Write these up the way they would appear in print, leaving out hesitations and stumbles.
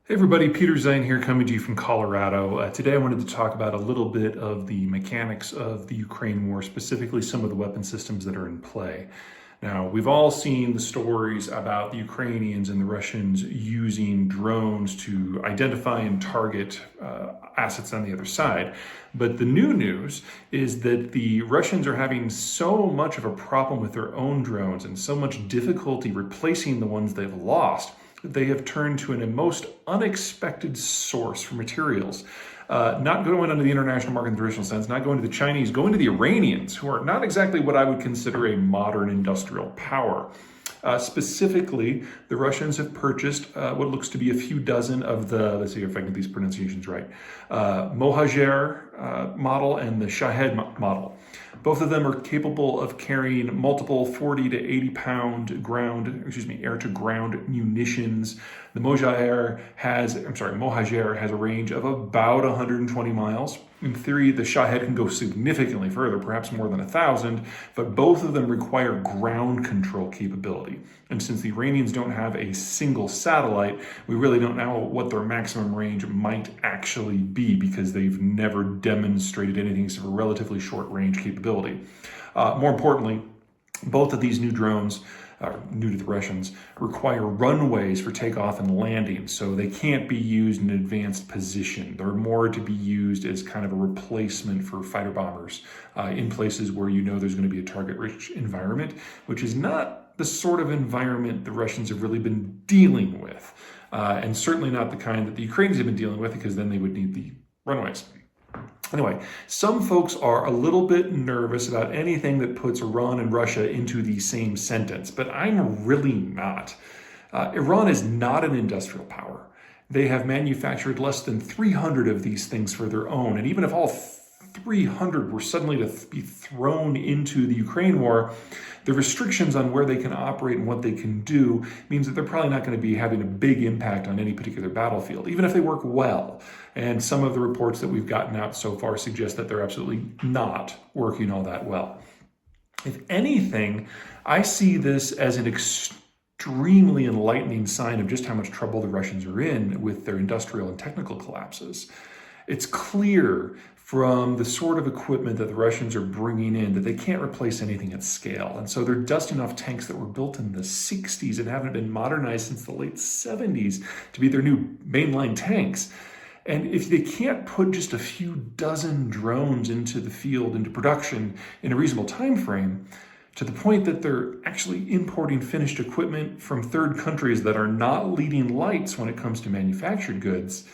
Hey everybody, Peter Zane here coming to you from Colorado. Today I wanted to talk about a little bit of the mechanics of the Ukraine war, specifically some of the weapon systems that are in play. Now, we've all seen the stories about the Ukrainians and the Russians using drones to identify and target assets on the other side. But the new news is that the Russians are having so much of a problem with their own drones and so much difficulty replacing the ones they've lost, they have turned to a most unexpected source for materials. Not going into the international market in the traditional sense, not going to the Chinese, going to the Iranians, who are not exactly what I would consider a modern industrial power. Specifically, the Russians have purchased what looks to be a few dozen of the, let's see if I can get these pronunciations right, Mohajer model and the Shahed model. Both of them are capable of carrying multiple 40 to 80 pound air to ground munitions. The Mohajer has a range of about 120 miles. In theory, the Shahed can go significantly further, perhaps more than 1,000, but both of them require ground control capability. And since the Iranians don't have a single satellite, we really don't know what their maximum range might actually be because they've never demonstrated anything except for relatively short range capability. More importantly, both of these new drones, new to the Russians, require runways for takeoff and landing, so they can't be used in an advanced position. They're more to be used as kind of a replacement for fighter bombers in places where you know there's going to be a target-rich environment, which is not the sort of environment the Russians have really been dealing with, and certainly not the kind that the Ukrainians have been dealing with, because then they would need the runways. Anyway, some folks are a little bit nervous about anything that puts Iran and Russia into the same sentence, but I'm really not. Iran is not an industrial power. They have manufactured less than 300 of these things for their own, and even if all 300 were suddenly to be thrown into the Ukraine war, the restrictions on where they can operate and what they can do means that they're probably not going to be having a big impact on any particular battlefield, even if they work well. And some of the reports that we've gotten out so far suggest that they're absolutely not working all that well. If anything, I see this as an extremely enlightening sign of just how much trouble the Russians are in with their industrial and technical collapses. It's clear from the sort of equipment that the Russians are bringing in that they can't replace anything at scale. And so they're dusting off tanks that were built in the 60s and haven't been modernized since the late 70s to be their new mainline tanks. And if they can't put just a few dozen drones into the field, into production in a reasonable time frame, to the point that they're actually importing finished equipment from third countries that are not leading lights when it comes to manufactured goods,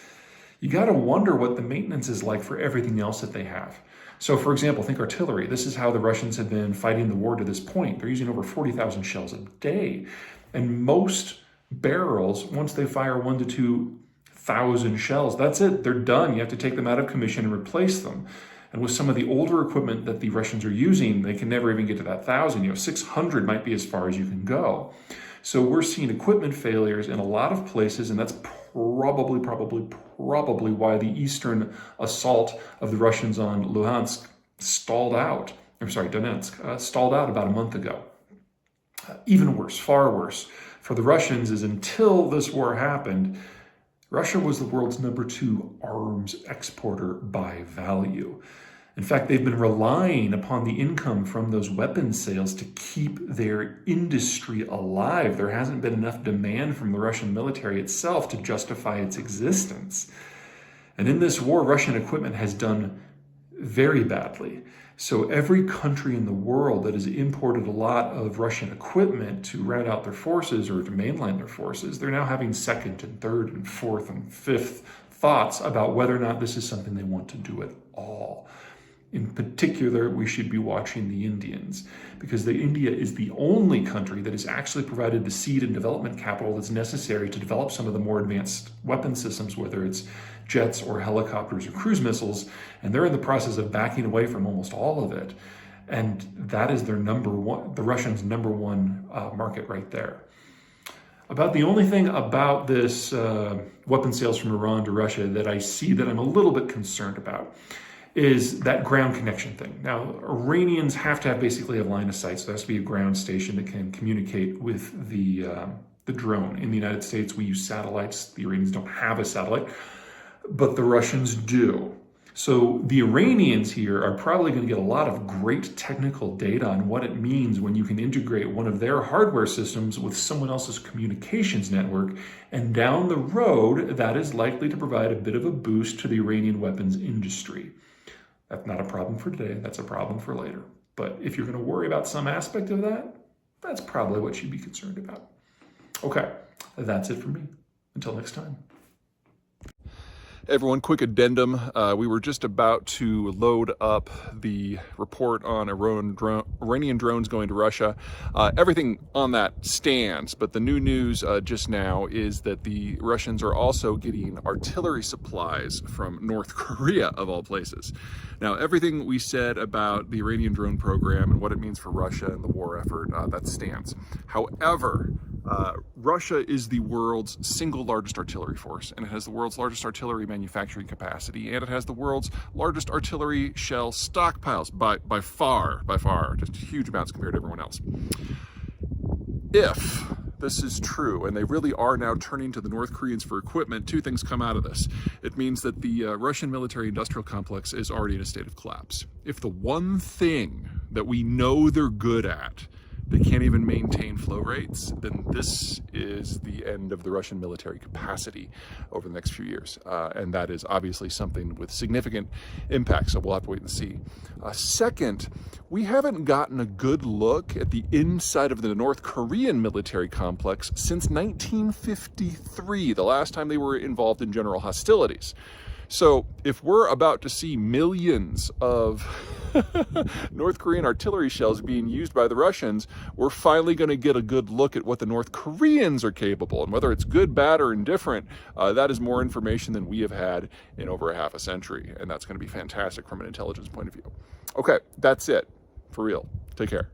you got to wonder what the maintenance is like for everything else that they have. So, for example, think artillery. This is how the Russians have been fighting the war to this point. They're using over 40,000 shells a day. And most barrels, once they fire 1,000 to 2,000 shells, that's it. They're done. You have to take them out of commission and replace them. And with some of the older equipment that the Russians are using, they can never even get to that 1,000. 600 might be as far as you can go. So we're seeing equipment failures in a lot of places, and that's probably why the eastern assault of the Russians on Donetsk stalled out about a month ago. Even worse, far worse, for the Russians is until this war happened, Russia was the world's #2 arms exporter by value. In fact, they've been relying upon the income from those weapons sales to keep their industry alive. There hasn't been enough demand from the Russian military itself to justify its existence. And in this war, Russian equipment has done very badly. So every country in the world that has imported a lot of Russian equipment to round out their forces or to mainline their forces, they're now having second and third and fourth and fifth thoughts about whether or not this is something they want to do at all. In particular, we should be watching the Indians, because India is the only country that has actually provided the seed and development capital that's necessary to develop some of the more advanced weapon systems, whether it's jets or helicopters or cruise missiles, and they're in the process of backing away from almost all of it. And that is their the Russians' #1 market right there. About the only thing about this weapon sales from Iran to Russia that I see that I'm a little bit concerned about is that ground connection thing. Now, Iranians have to have basically a line of sight, so there has to be a ground station that can communicate with the the drone. In the United States, we use satellites. The Iranians don't have a satellite, but the Russians do. So the Iranians here are probably going to get a lot of great technical data on what it means when you can integrate one of their hardware systems with someone else's communications network. And down the road, that is likely to provide a bit of a boost to the Iranian weapons industry. That's not a problem for today. That's a problem for later. But if you're going to worry about some aspect of that, that's probably what you'd be concerned about. Okay, that's it for me. Until next time. Everyone, quick addendum. We were just about to load up the report on Iranian drones going to Russia. Everything on that stands, but the new news just now is that the Russians are also getting artillery supplies from North Korea, of all places. Now, everything we said about the Iranian drone program and what it means for Russia and the war effort, that stands. However, Russia is the world's single largest artillery force, and it has the world's largest artillery manufacturing capacity, and it has the world's largest artillery shell stockpiles by far, just huge amounts compared to everyone else. If this is true, and they really are now turning to the North Koreans for equipment, two things come out of this. It means that the Russian military-industrial complex is already in a state of collapse. If the one thing that we know they're good at, they can't even maintain flow rates, then this is the end of the Russian military capacity over the next few years. And that is obviously something with significant impact, so we'll have to wait and see. Second, we haven't gotten a good look at the inside of the North Korean military complex since 1953, the last time they were involved in general hostilities. So if we're about to see millions of North Korean artillery shells being used by the Russians, we're finally going to get a good look at what the North Koreans are capable. And whether it's good, bad, or indifferent, that is more information than we have had in over a half a century. And that's going to be fantastic from an intelligence point of view. Okay, that's it. For real. Take care.